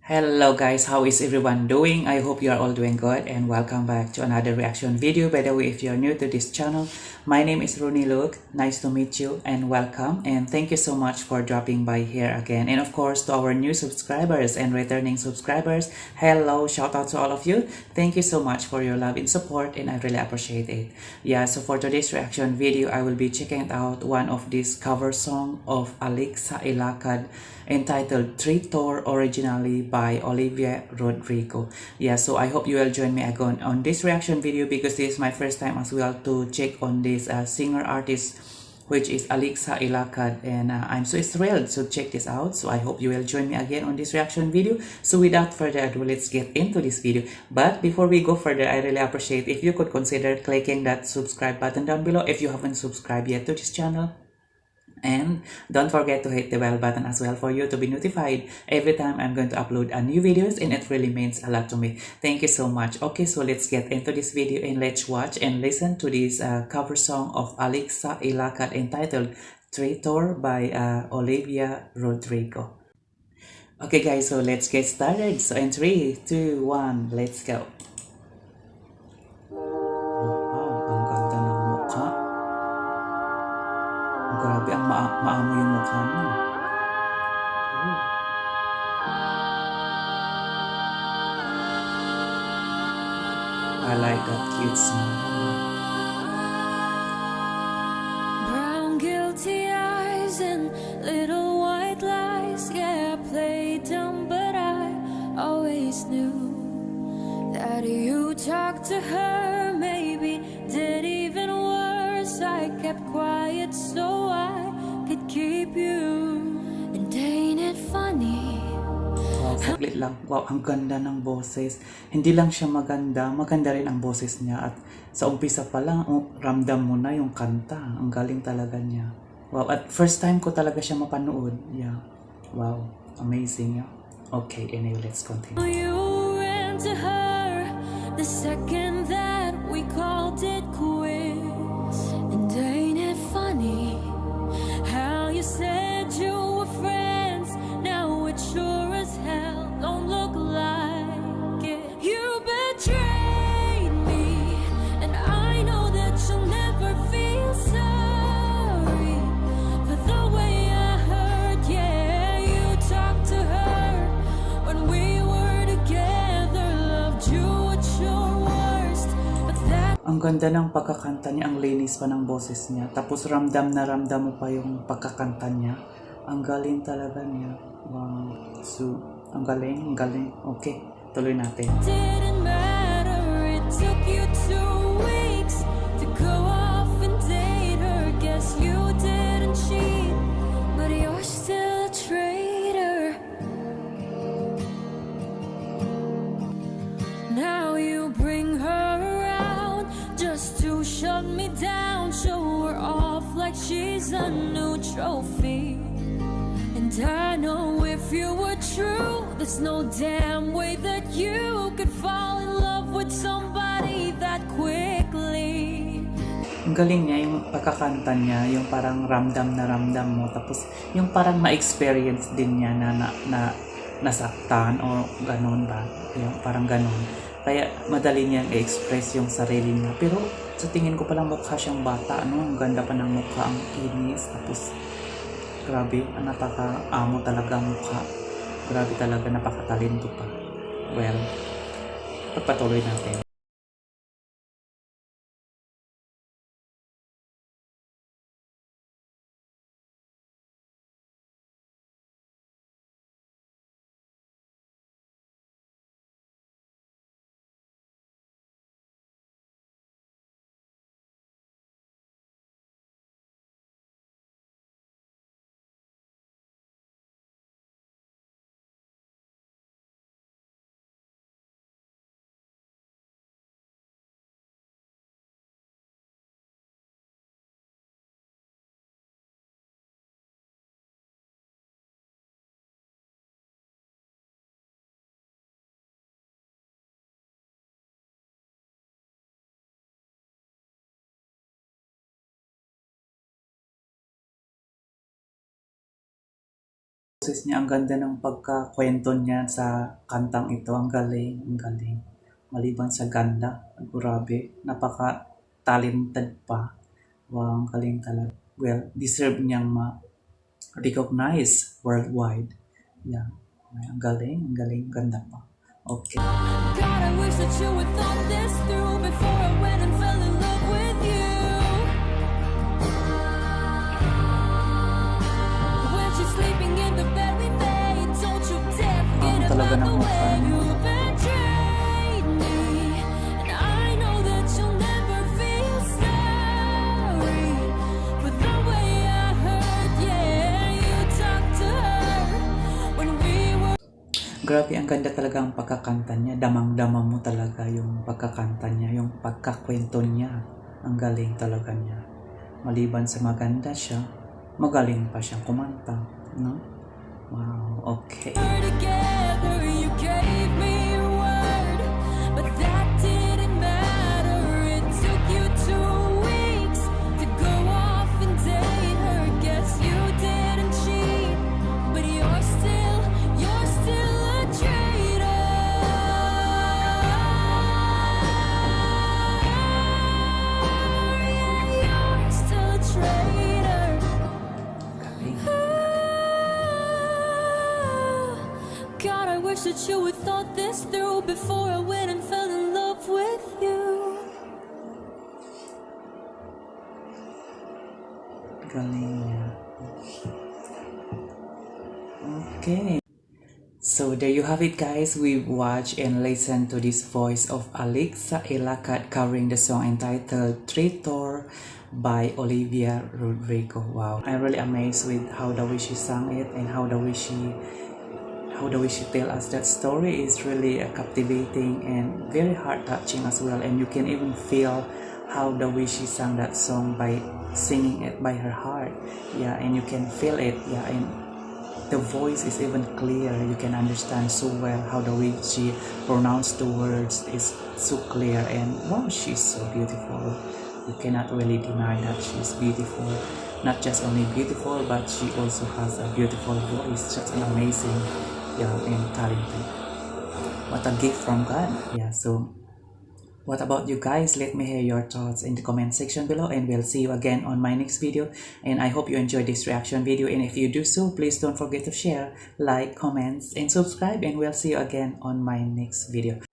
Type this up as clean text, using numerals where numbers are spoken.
Hello guys, how is everyone doing? I hope you are all doing good and welcome back to another reaction video. By the way, if you are new to this channel, my name is Rooney Luke. Nice to meet you and welcome, and thank you so much for dropping by here again. And of course, to our new subscribers and returning subscribers, hello, shout out to all of you. Thank you so much for your love and support, and I really appreciate it. Yeah, so for today's reaction video, I will be checking out one of these cover song of Ilacad entitled Traitor, originally by Olivia Rodrigo. Yeah, so I hope you will join me again on this reaction video because this is my first time as well to check on this singer artist, which is Ilacad, and I'm so thrilled to check this out. So I hope you will join me again on this reaction video. So without further ado, let's get into this video. But before we go further, I really appreciate if you could consider clicking that subscribe button down below if you haven't subscribed yet to this channel. And don't forget to hit the bell button as well for you to be notified every time I'm going to upload a new videos, and it really means a lot to me. Thank you so much. Okay, so let's get into this video and let's watch and listen to this cover song of Ilacad entitled Traitor by Olivia Rodrigo. Okay guys, so let's get started. So in 3, 2, 1, let's go. Wow, ang ganda ng mukha. Grabe, ang maamo yung mukha niya. Oh. I like that cute smile. Brown guilty eyes and little white lies. Yeah, I played dumb, but I always knew that you talked to her, maybe did even worse. I kept quiet so I could keep you. And ain't it funny? Wow, saglit lang. Wow, ang ganda ng boses. Hindi lang siya maganda, maganda rin ang boses niya. At sa umpisa pa lang, ramdam mo na yung kanta. Ang galing talaga niya. Wow, at first time ko talaga siya mapanood. Yeah. Wow, amazing. Yeah. Okay, anyway, let's continue. You ran to her the second that we called it quits. And ain't it funny how you said you were friends? Now it sure as hell don't look like it. You betrayed me, and I know that you'll never feel sorry for the way I hurt. Yeah, you talked to her when we were together, loved you at your worst, but that... Ang ganda ng pagkakanta niya, ang linis pa ng boses niya. Tapos ramdam na ramdam mo pa yung pagkakanta niya. Ang galing talaga niya. Wow. So, ang galing, ang galing. Okay, tuloy natin. Didn't matter, it took you 2 weeks to go off and date her. Guess you didn't cheat, but you're still a traitor. Now you bring her around just to shut me down, show her off like she's a new trophy. And I know if you were true, there's no damn way that you could fall in love with somebody that quickly. Ang galing niya, yung pagkakanta niya, yung parang ramdam na ramdam mo. Tapos yung parang ma-experience din niya na nasaktan o ganun ba. Yung parang ganun. Kaya madali niyang i-express yung sarili niya. Pero sa tingin ko palang mukha siyang bata. Ano? Ang ganda pa ng mukha, ang kinis. Tapos grabe, napaka-amo talaga ang mukha. Grabe talaga, napakatalento pa. Well, pagpatuloy natin. Boses niya, ang ganda ng pagkakwento niya sa kantang ito. Ang galing, ang galing. Maliban sa ganda, grabe, napaka-talented pa. Wow, ang galing talaga. Well, deserve niyang ma-recognize worldwide. Yeah, ang galing, ganda pa. Okay. God, I wish that you would thought this through before I went and fell in love with you. When she's sleeping in the bed we made, don't you dare forget Talaga about the ng mukha way niya. you betrayed me. And I know that you'll never feel sorry for the way I hurt. Yeah, you talked to her when we were. Grabe, ang ganda talaga ang pagkakanta niya. Damang-dama mo talaga yung pagkakanta niya, yung pagkakwento niya. Ang galing talaga niya. Maliban sa maganda siya, magaling pa siyang kumanta, no? Wow, okay. Together, you gave me your word, but that didn't matter. It took you 2 weeks to go off and date her. Guess you didn't cheat, but you're still a traitor. Yeah, you're still a traitor. Galing. God, I wish that you would thought this through before I went and fell in love with you. Galing niya. Okay. So there you have it, guys. We watched and listened to this voice of Ilacad covering the song entitled Traitor by Olivia Rodrigo. Wow, I'm really amazed with how the way she sang it and how the way she tell us that story is really captivating and very heart touching as well. And you can even feel how the way she sang that song by singing it by her heart. Yeah, and you can feel it. Yeah, and the voice is even clear. You can understand so well how the way she pronounced the words is so clear. And wow, she's so beautiful. You cannot really deny that she's beautiful. Not just only beautiful, but she also has a beautiful voice. Just an amazing, yeah, and talented. What a gift from God. Yeah, so what about you guys? Let me hear your thoughts in the comment section below, and we'll see you again on my next video. And I hope you enjoyed this reaction video, and if you do so, please don't forget to share, like, comments, and subscribe, and we'll see you again on my next video.